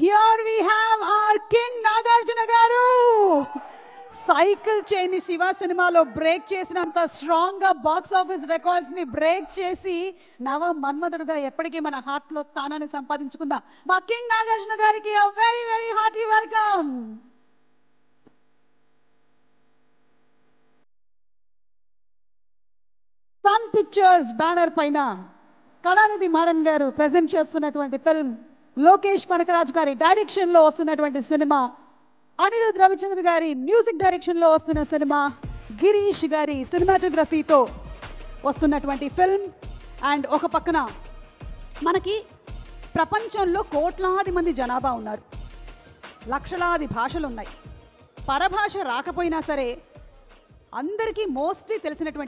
here we have our King Nagarjuna garu. Cycle chain Shiva సినిమాలో break చేసినంత strong గా box office records ని break చేసి నవ మన్మధుడుగా ఎప్పటికీ మన హార్ట్ లో స్థానాన్ని సంపాదించుకున్న మా కింగ్ నాగార్జున గారికి a very very hearty welcome. Sun pictures banner పైన కళానిధి మారన్ గారు ప్రెజెంట్ చేస్తున్నటువంటి ఫిల్మ్, లోకేష్ కనకరాజు గారి డైరెక్షన్ లో వస్తున్నటువంటి సినిమా, అనిరుద్ రవిచంద్ర గారి మ్యూజిక్ డైరెక్షన్ లో వస్తున్న సినిమా, గిరీష్ గారి సినిమాటోగ్రఫీతో వస్తున్నటువంటి ఫిల్మ్. అండ్ ఒక పక్కన మనకి ప్రపంచంలో కోట్లాది మంది జనాభా ఉన్నారు, లక్షలాది భాషలు ఉన్నాయి. పరభాష రాకపోయినా సరే అందరికీ మోస్ట్లీ తెలిసినటువంటి